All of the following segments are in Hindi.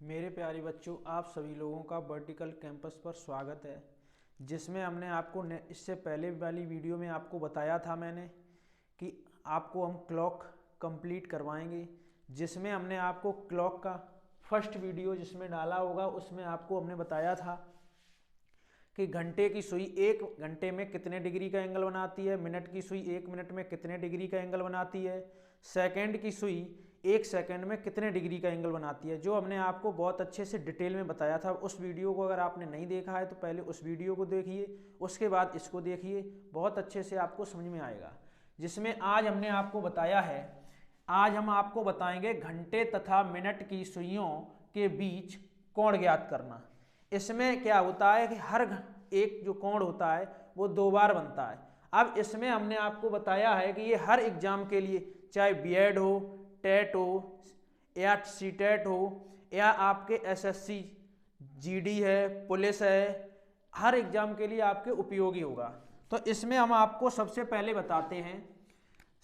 मेरे प्यारे बच्चों, आप सभी लोगों का वर्टिकल कैंपस पर स्वागत है। जिसमें हमने आपको इससे पहले वाली वीडियो में आपको बताया था मैंने कि आपको हम क्लॉक कंप्लीट करवाएंगे। जिसमें हमने आपको क्लॉक का फर्स्ट वीडियो जिसमें डाला होगा उसमें आपको हमने बताया था कि घंटे की सुई 1 घंटे में कितने डिग्री का एंगल बनाती है, मिनट की सुई 1 मिनट में कितने डिग्री का एंगल बनाती है, सेकंड की सुई 1 सेकंड में कितने डिग्री का एंगल बनाती है, जो हमने आपको बहुत अच्छे से डिटेल में बताया था। उस वीडियो को अगर आपने नहीं देखा है तो पहले उस वीडियो को देखिए, उसके बाद इसको देखिए, बहुत अच्छे से आपको समझ में आएगा। जिसमें आज हमने आपको बताया है, आज हम आपको बताएंगे घंटे तथा मिनट की सुइयों के बीच कोण ज्ञात करना। इसमें क्या होता है कि हर एक जो कोण होता है वो 2 बार बनता है। अब इसमें हमने आपको बताया है कि ये हर एग्जाम के लिए, चाहे बीएड हो, टेट हो या सीटेट हो या आपके एसएससी जीडी है, पुलिस है, हर एग्जाम के लिए आपके उपयोगी होगा। तो इसमें हम आपको सबसे पहले बताते हैं।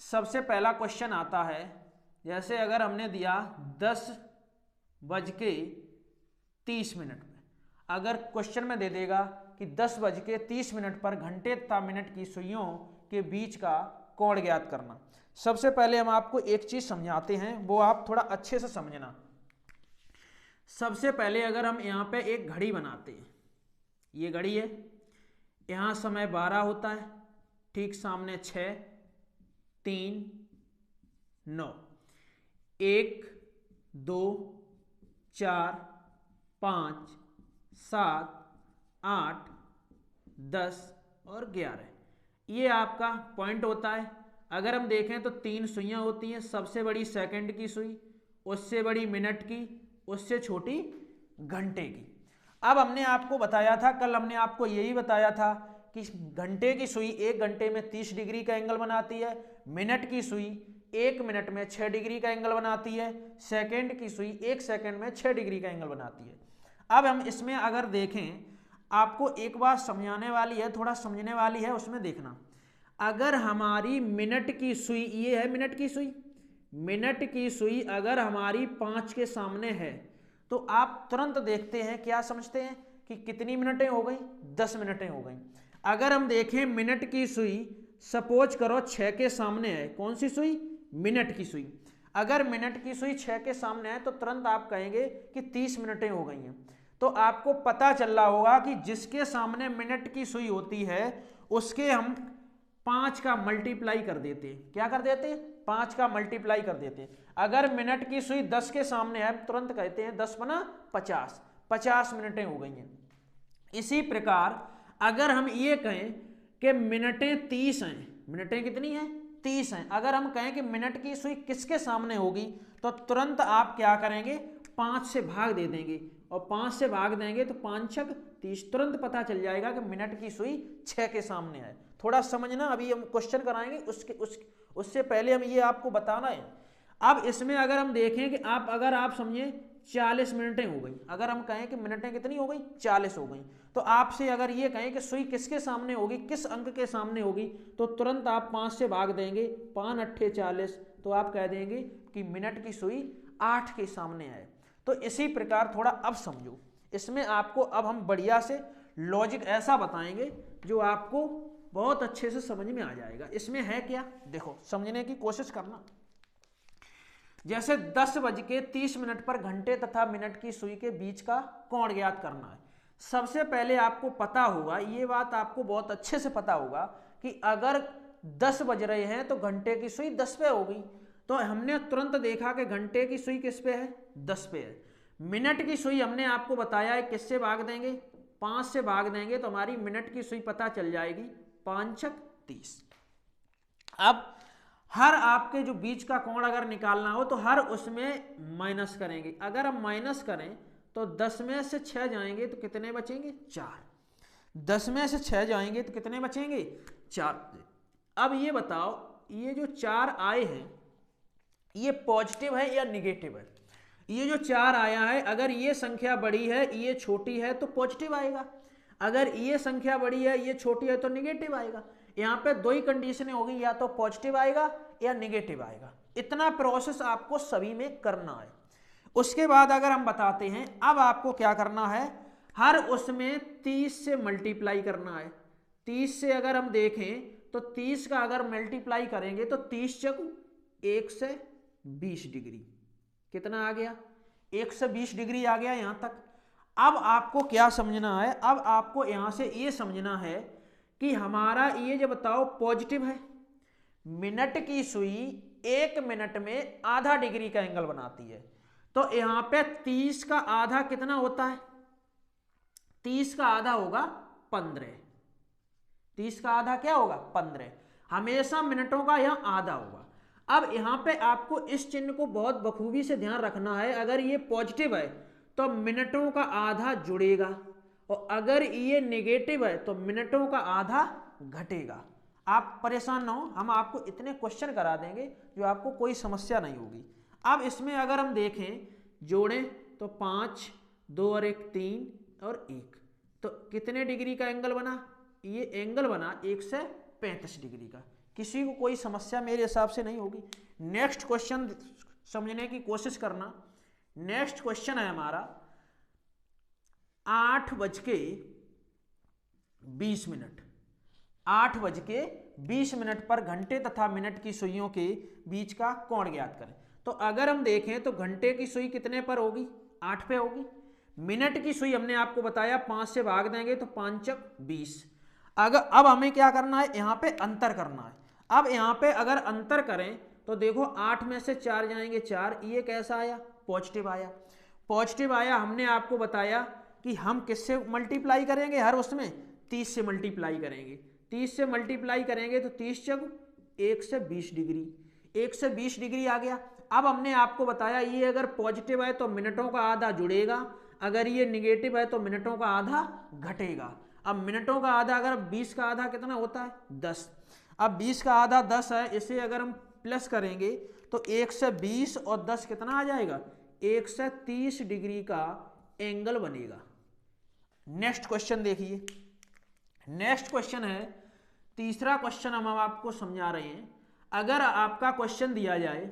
सबसे पहला क्वेश्चन आता है, जैसे अगर हमने दिया 10:30 में, अगर क्वेश्चन में दे देगा कि 10:30 पर घंटे तथा मिनट की सुइयों के बीच का कोण ज्ञात करना। सबसे पहले हम आपको एक चीज समझाते हैं, वो आप थोड़ा अच्छे से समझना। सबसे पहले अगर हम यहाँ पे एक घड़ी बनाते हैं, ये घड़ी है, यहाँ समय 12 होता है, ठीक सामने 6, 3, 9, 1, 2, 4, 5, 7, 8, 10 और 11, ये आपका पॉइंट होता है। अगर हम देखें तो 3 सुइयां होती हैं, सबसे बड़ी सेकंड की सुई, उससे बड़ी मिनट की, उससे छोटी घंटे की। अब हमने आपको बताया था, कल हमने आपको यही बताया था कि घंटे की सुई 1 घंटे में 30 डिग्री का एंगल बनाती है, मिनट की सुई 1 मिनट में 6 डिग्री का एंगल बनाती है, सेकंड की सुई 1 सेकंड में 6 डिग्री का एंगल बनाती है। अब हम इसमें अगर देखें, आपको एक बात समझाने वाली है, थोड़ा समझने वाली है, उसमें देखना। अगर हमारी मिनट की सुई, ये है मिनट की सुई, मिनट की सुई अगर हमारी 5 के सामने है तो आप तुरंत देखते हैं, क्या समझते हैं कि कितनी मिनटें हो गई, 10 मिनटें हो गई। अगर हम देखें मिनट की सुई, सपोज करो 6 के सामने है, कौन सी सुई, मिनट की सुई। अगर मिनट की सुई 6 के सामने है तो तुरंत आप कहेंगे कि 30 मिनटें हो गई हैं। तो आपको पता चल रहा होगा कि जिसके सामने मिनट की सुई होती है उसके हम 5 का मल्टीप्लाई कर देते। क्या कर देते? 5 का मल्टीप्लाई कर देते। अगर मिनट की सुई 10 के सामने है तुरंत कहते हैं 10 बना 50, 50 मिनटें हो गई हैं। इसी प्रकार अगर हम ये कहें कि मिनटें 30 हैं, मिनटें कितनी हैं, 30 हैं, अगर हम कहें कि मिनट की सुई किसके सामने होगी तो तुरंत आप क्या करेंगे, 5 से भाग दे देंगे, और 5 से भाग देंगे तो 5 छक 30, तुरंत पता चल जाएगा कि मिनट की सुई 6 के सामने है। थोड़ा समझना, अभी हम क्वेश्चन कराएंगे, उससे पहले हम ये आपको बताना है। अब इसमें अगर हम देखें कि अगर आप समझे 40 मिनटें हो गई, अगर हम कहें कि मिनटें कितनी हो गई, 40 हो गई, तो आपसे अगर ये कहें कि सुई किसके सामने होगी, किस अंक के सामने होगी, तो तुरंत आप 5 से भाग देंगे, 5 अट्ठे 40, तो आप कह देंगे कि मिनट की सुई 8 के सामने है। तो इसी प्रकार थोड़ा अब समझो, इसमें आपको अब हम बढ़िया से लॉजिक ऐसा बताएंगे जो आपको बहुत अच्छे से समझ में आ जाएगा। इसमें है क्या, देखो समझने की कोशिश करना। जैसे 10:30 पर घंटे तथा मिनट की सुई के बीच का कोण ज्ञात करना है। सबसे पहले आपको पता होगा, ये बात आपको बहुत अच्छे से पता होगा कि अगर 10 बज रहे हैं तो घंटे की सुई 10 पे होगी। तो हमने तुरंत देखा कि घंटे की सुई किस पे है, 10 पे है। मिनट की सुई हमने आपको बताया है किससे भाग देंगे, 5 से भाग देंगे तो हमारी मिनट की सुई पता चल जाएगी, 5 छक 30। अब हर आपके जो बीच का कोण अगर निकालना हो तो हर उसमें माइनस करेंगे। अगर हम माइनस करें तो 10 में से 6 जाएंगे तो कितने बचेंगे, 4। 10 में से 6 जाएंगे तो कितने बचेंगे, 4। अब ये बताओ, ये जो 4 आए हैं ये पॉजिटिव है या निगेटिव है? ये जो 4 आया है, अगर ये संख्या बड़ी है, ये छोटी है तो पॉजिटिव आएगा, अगर ये संख्या बड़ी है, ये छोटी है तो निगेटिव आएगा। यहाँ पे 2 ही कंडीशनें होगी, या तो पॉजिटिव आएगा या निगेटिव आएगा। इतना प्रोसेस आपको सभी में करना है। उसके बाद अगर हम बताते हैं, अब आपको क्या करना है, हर उसमें 30 से मल्टीप्लाई करना है। 30 से अगर हम देखें तो 30 का अगर मल्टीप्लाई करेंगे तो 30 चक 120 डिग्री, कितना आ गया, 120 डिग्री आ गया यहां तक। अब आपको क्या समझना है, अब आपको यहां से ये समझना है कि हमारा ये जो बताओ पॉजिटिव है, मिनट की सुई 1 मिनट में आधा डिग्री का एंगल बनाती है, तो यहां पे 30 का आधा कितना होता है, 30 का आधा होगा 15। 30 का आधा क्या होगा, 15। हमेशा मिनटों का यहां आधा होगा। अब यहां पे आपको इस चिन्ह को बहुत बखूबी से ध्यान रखना है, अगर ये पॉजिटिव है तो मिनटों का आधा जुड़ेगा, और अगर ये नेगेटिव है तो मिनटों का आधा घटेगा। आप परेशान ना हो, हम आपको इतने क्वेश्चन करा देंगे जो आपको कोई समस्या नहीं होगी। अब इसमें अगर हम देखें जोड़ें तो 5, 2 और 1 3 और 1, तो कितने डिग्री का एंगल बना, ये एंगल बना 135 डिग्री का। किसी को कोई समस्या मेरे हिसाब से नहीं होगी। नेक्स्ट क्वेश्चन समझने की कोशिश करना। नेक्स्ट क्वेश्चन है हमारा 8:20। 8:20 पर घंटे तथा मिनट की सुइयों के बीच का कोण ज्ञात करें। तो अगर हम देखें तो घंटे की सुई कितने पर होगी, 8 पे होगी। मिनट की सुई हमने आपको बताया 5 से भाग देंगे तो 5 चक 20। अगर अब हमें क्या करना है, यहां पे अंतर करना है। अब यहां पे अगर अंतर करें तो देखो 8 में से 4 जाएंगे 4, ये कैसा आया, पॉजिटिव आया। पॉजिटिव आया, हमने आपको बताया कि हम किससे मल्टीप्लाई करेंगे, हर उसमें 30 से मल्टीप्लाई करेंगे। 30 से मल्टीप्लाई करेंगे तो 30 चक 120 डिग्री, 120 डिग्री आ गया। अब हमने आपको बताया ये अगर पॉजिटिव है तो मिनटों का आधा जुड़ेगा, अगर ये निगेटिव है तो मिनटों का आधा घटेगा। अब मिनटों का आधा, अगर 20 का आधा कितना होता है, 10। अब 20 का आधा 10 है, इसे अगर हम प्लस करेंगे तो 120 और 10 कितना आ जाएगा, 130 डिग्री का एंगल बनेगा। नेक्स्ट क्वेश्चन देखिए। नेक्स्ट क्वेश्चन है, तीसरा क्वेश्चन हम आपको समझा रहे हैं। अगर आपका क्वेश्चन दिया जाए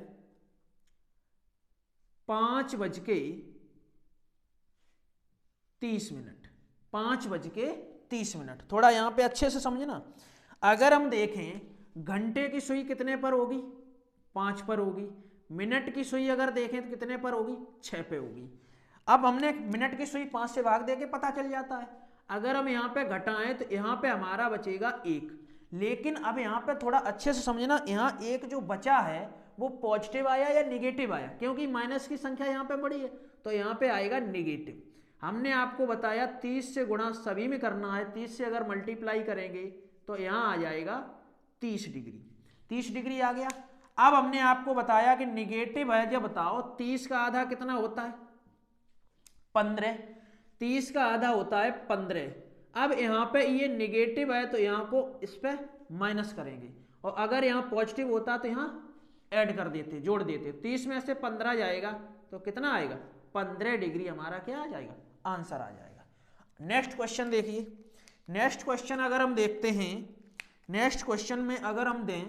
5:30, 5:30, थोड़ा यहां पे अच्छे से समझना। अगर हम देखें घंटे की सुई कितने पर होगी, 5 पर होगी। मिनट की सुई अगर देखें तो कितने पर होगी, 6 पे होगी। अब हमने मिनट की सुई 5 से भाग देके पता चल जाता है। अगर हम यहाँ पे घटाएं तो यहाँ पे हमारा बचेगा 1। लेकिन अब यहाँ पे थोड़ा अच्छे से समझना, यहाँ 1 जो बचा है वो पॉजिटिव आया या निगेटिव आया, क्योंकि माइनस की संख्या यहाँ पे बड़ी है तो यहाँ पे आएगा निगेटिव। हमने आपको बताया 30 से गुणा सभी में करना है, 30 से अगर मल्टीप्लाई करेंगे तो यहाँ आ जाएगा 30 डिग्री। 30 डिग्री आ गया। अब हमने आपको बताया कि निगेटिव है, जब बताओ 30 का आधा कितना होता है, 15। 30 का आधा होता है 15। अब यहाँ पे ये निगेटिव है तो यहाँ को इस पे माइनस करेंगे, और अगर यहाँ पॉजिटिव होता तो यहाँ ऐड कर देते, जोड़ देते। 30 में से 15 जाएगा तो कितना आएगा, 15 डिग्री हमारा क्या आ जाएगा, आंसर आ जाएगा। नेक्स्ट क्वेश्चन देखिए। नेक्स्ट क्वेश्चन अगर हम देखते हैं, नेक्स्ट क्वेश्चन में अगर हम दें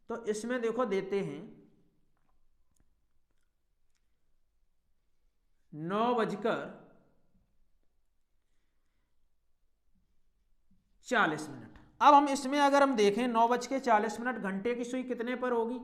तो इसमें देखो देते हैं 9:40। अब हम इसमें अगर हम देखें 9:40, घंटे की सुई कितने पर होगी,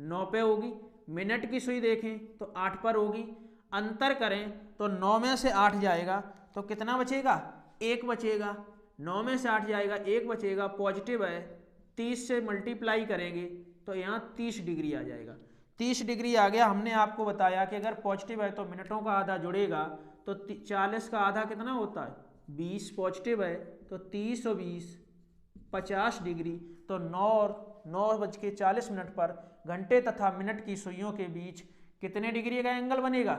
9 पे होगी। मिनट की सुई देखें तो 8 पर होगी। अंतर करें तो 9 में से 8 जाएगा तो कितना बचेगा, 1 बचेगा। 9 में से 8 जाएगा, 1 बचेगा। पॉजिटिव है, 30 से मल्टीप्लाई करेंगे तो यहाँ 30 डिग्री आ जाएगा। 30 डिग्री आ गया। हमने आपको बताया कि अगर पॉजिटिव है तो मिनटों का आधा जुड़ेगा, तो 40 का आधा कितना होता है, 20। पॉजिटिव है तो 30 और 20 50 डिग्री। तो 9:40 पर घंटे तथा मिनट की सुइयों के बीच कितने डिग्री का एंगल बनेगा,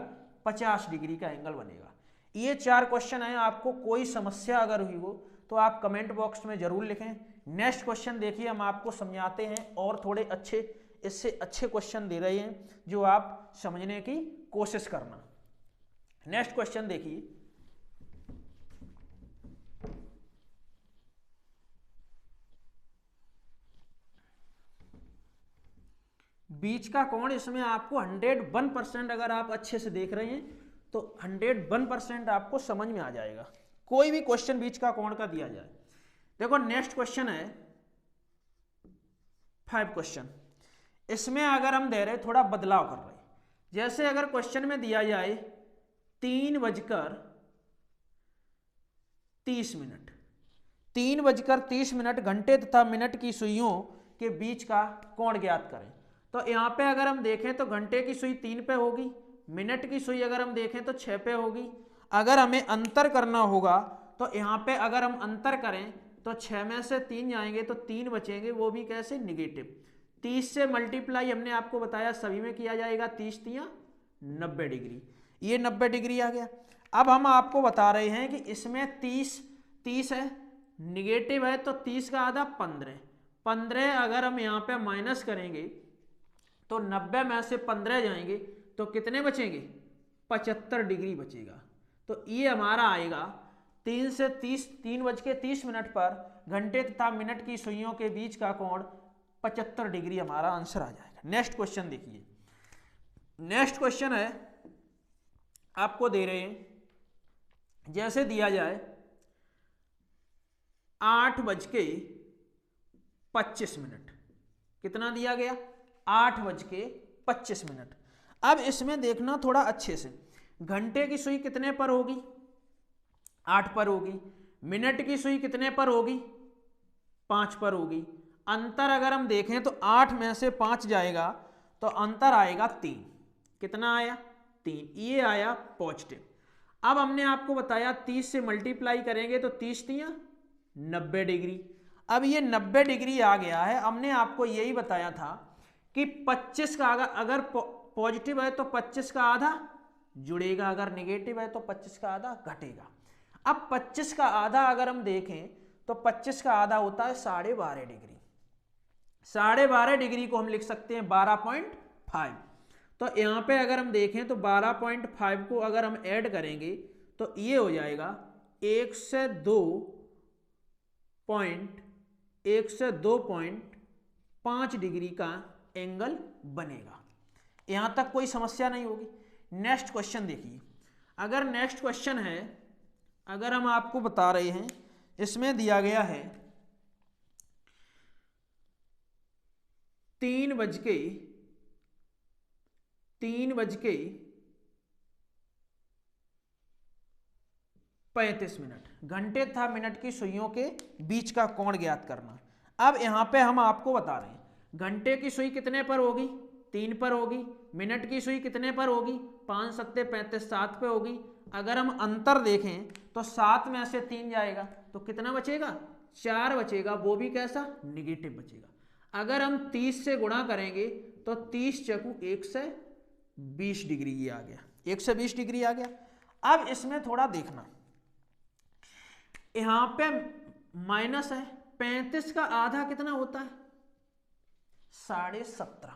50 डिग्री का एंगल बनेगा। ये 4 क्वेश्चन हैं। आपको कोई समस्या अगर हुई हो तो आप कमेंट बॉक्स में जरूर लिखें। नेक्स्ट क्वेश्चन देखिए, हम आपको समझाते हैं और थोड़े अच्छे, इससे अच्छे क्वेश्चन दे रहे हैं जो आप समझने की कोशिश करना। नेक्स्ट क्वेश्चन देखिए, बीच का कोण इसमें आपको 101% अगर आप अच्छे से देख रहे हैं तो 101% आपको समझ में आ जाएगा, कोई भी क्वेश्चन बीच का कोण का दिया जाए। देखो नेक्स्ट क्वेश्चन है 5 क्वेश्चन। इसमें अगर हम दे रहे थोड़ा बदलाव कर रहे हैं, जैसे अगर क्वेश्चन में दिया जाए 3:30, 3:30 घंटे तथा मिनट की सुइयों के बीच का कोण ज्ञात करें। तो यहाँ पे अगर हम देखें तो घंटे की सुई 3 पे होगी, मिनट की सुई अगर हम देखें तो 6 पे होगी। अगर हमें अंतर करना होगा तो यहाँ पे अगर हम अंतर करें तो 6 में से 3 जाएंगे तो 3 बचेंगे, वो भी कैसे, निगेटिव। 30 से मल्टीप्लाई हमने आपको बताया सभी में किया जाएगा, 30×3 90 डिग्री, ये 90 डिग्री आ गया। अब हम आपको बता रहे हैं कि इसमें 30 है, निगेटिव है, तो 30 का आधा 15 अगर हम यहाँ पे माइनस करेंगे तो 90 में से 15 जाएंगे तो कितने बचेंगे, 75 डिग्री बचेगा। तो ये हमारा आएगा 3:30 पर घंटे तथा मिनट की सुइयों के बीच का कोण 75 डिग्री हमारा आंसर आ जाएगा। नेक्स्ट क्वेश्चन देखिए, नेक्स्ट क्वेश्चन है आपको दे रहे हैं, जैसे दिया जाए 8:25, कितना दिया गया, 8:25। अब इसमें देखना थोड़ा अच्छे से, घंटे की सुई कितने पर होगी, 8 पर होगी, मिनट की सुई कितने पर होगी, 5 पर होगी। अंतर अगर हम देखें तो 8 में से 5 जाएगा तो अंतर आएगा 3, कितना आया, 3, ये आया पॉजिटिव। अब हमने आपको बताया 30 से मल्टीप्लाई करेंगे तो 30×3 90 डिग्री। अब ये 90 डिग्री आ गया है। हमने आपको यही बताया था कि 25 का अगर पॉजिटिव है तो 25 का आधा जुड़ेगा, अगर नेगेटिव है तो 25 का आधा घटेगा। अब 25 का आधा अगर हम देखें तो 25 का आधा होता है 12.5 डिग्री। 12.5 डिग्री को हम लिख सकते हैं 12.5। तो यहाँ पे अगर हम देखें तो 12.5 को अगर हम ऐड करेंगे तो ये हो जाएगा 1 से 2.5 डिग्री का एंगल बनेगा। यहाँ तक कोई समस्या नहीं होगी। नेक्स्ट क्वेश्चन देखिए, अगर नेक्स्ट क्वेश्चन है, अगर हम आपको बता रहे हैं, इसमें दिया गया है 3:35 घंटे तथा मिनट की सुइयों के बीच का कोण ज्ञात करना। अब यहां पे हम आपको बता रहे हैं घंटे की सुई कितने पर होगी, 3 पर होगी, मिनट की सुई कितने पर होगी, 5 7 35 7 पे होगी। अगर हम अंतर देखें तो 7 में से 3 जाएगा तो कितना बचेगा, 4 बचेगा, वो भी कैसा, निगेटिव बचेगा। अगर हम 30 से गुणा करेंगे तो 30 चकू 120 डिग्री, ये आ गया 120 डिग्री आ गया। अब इसमें थोड़ा देखना, यहां पे माइनस है, 35 का आधा कितना होता है, 17.5,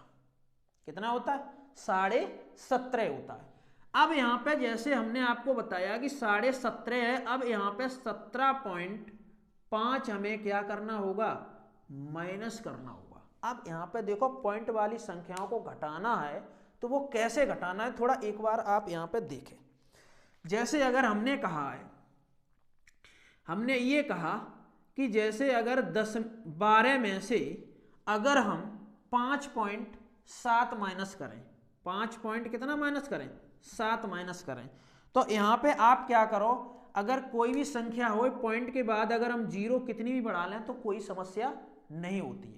कितना होता है, 17.5 होता है। अब यहां पे जैसे हमने आपको बताया कि 17.5 है, अब यहां पे 17.5 हमें क्या करना होगा, माइनस करना होगा। अब यहां पे देखो पॉइंट वाली संख्याओं को घटाना है, तो वो कैसे घटाना है, थोड़ा एक बार आप यहां पे देखें। जैसे अगर हमने कहा है, हमने ये कहा कि जैसे अगर 12 में से अगर हम 5.7 माइनस करें, 5 पॉइंट कितना माइनस करें, 7 माइनस करें, तो यहाँ पे आप क्या करो, अगर कोई भी संख्या हो पॉइंट के बाद अगर हम 0 कितनी भी बढ़ा लें तो कोई समस्या नहीं होती है।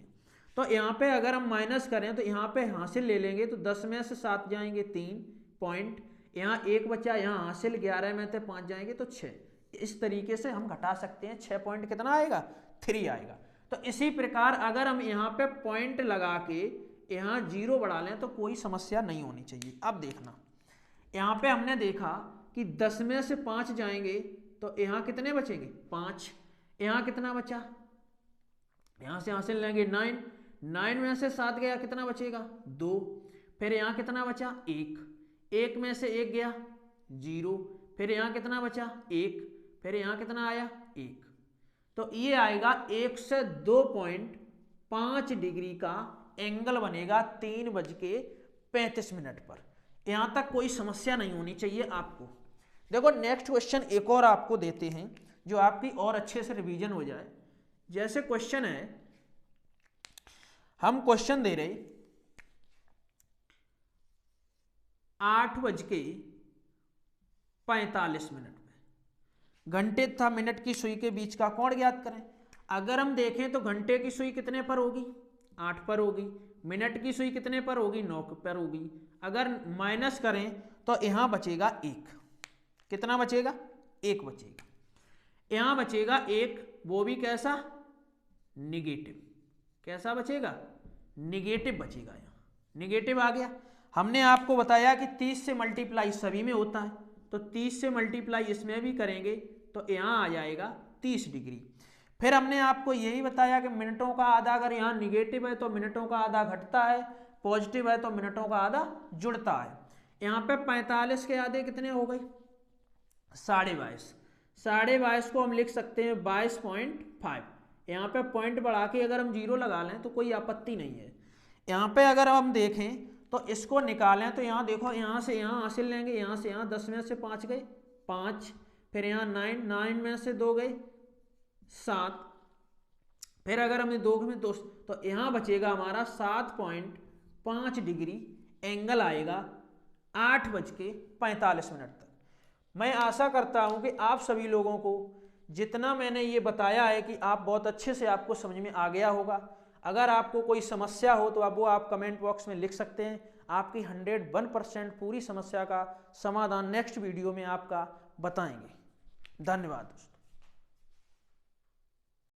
तो यहाँ पे अगर हम माइनस करें तो यहाँ पे हासिल ले लेंगे तो 10 में से 7 जाएंगे 3 पॉइंट, यहाँ 1 बचा, यहाँ हासिल 11 में से 5 जाएंगे तो 6। इस तरीके से हम घटा सकते हैं, 6 पॉइंट कितना आएगा, 3 आएगा। तो इसी प्रकार अगर हम यहाँ पे पॉइंट लगा के यहाँ 0 बढ़ा लें तो कोई समस्या नहीं होनी चाहिए। अब देखना, यहाँ पे हमने देखा कि 10 में से 5 जाएंगे तो यहाँ कितने बचेंगे, 5, यहाँ कितना बचा, यहाँ से हासिल लेंगे 9, 9 में से 7 गया, कितना बचेगा, 2, फिर यहाँ कितना बचा, 1, 1 में से 1 गया 0, फिर यहाँ कितना बचा, 1, फिर यहाँ कितना आया, 1। तो ये आएगा 1 से 2 पॉइंट 5 डिग्री का एंगल बनेगा 3:35 पर। यहां तक कोई समस्या नहीं होनी चाहिए आपको। देखो नेक्स्ट क्वेश्चन एक और आपको देते हैं जो आपकी और अच्छे से रिवीजन हो जाए। जैसे क्वेश्चन है, हम क्वेश्चन दे रहे 8:45 पे, घंटे तथा मिनट की सुई के बीच का कोण ज्ञात करें। अगर हम देखें तो घंटे की सुई कितने पर होगी, 8 पर होगी। मिनट की सुई कितने पर होगी, 9 पर होगी। अगर माइनस करें तो यहां बचेगा 1। कितना बचेगा, 1 बचेगा। यहां बचेगा 1, वो भी कैसा, निगेटिव। कैसा बचेगा, निगेटिव बचेगा। यहां निगेटिव आ गया। हमने आपको बताया कि 30 से मल्टीप्लाई सभी में होता है, तो 30 से मल्टीप्लाई इसमें भी करेंगे तो यहां आ जाएगा 30 डिग्री। फिर हमने आपको यही बताया कि मिनटों का आधा अगर यहाँ निगेटिव है तो मिनटों का आधा घटता है, पॉजिटिव है तो मिनटों का आधा जुड़ता है। यहाँ पे 45 के आधे कितने हो गए, 22.5। 22.5 को हम लिख सकते हैं 22.5। यहाँ पे पॉइंट बढ़ा के अगर हम 0 लगा लें तो कोई आपत्ति नहीं है। यहाँ पे अगर हम देखें तो इसको निकालें तो यहाँ देखो, यहाँ से यहाँ हासिल लेंगे, यहाँ से यहाँ 10 में से 5 गए 5, फिर यहाँ 9 में से 2 गए 7, फिर अगर हमने 2 में 2 तो यहाँ बचेगा हमारा 7.5 डिग्री एंगल आएगा 8:45 तक। मैं आशा करता हूँ कि आप सभी लोगों को जितना मैंने ये बताया है कि आप बहुत अच्छे से आपको समझ में आ गया होगा। अगर आपको कोई समस्या हो तो आप कमेंट बॉक्स में लिख सकते हैं। आपकी 101% पूरी समस्या का समाधान नेक्स्ट वीडियो में आपका बताएंगे। धन्यवाद।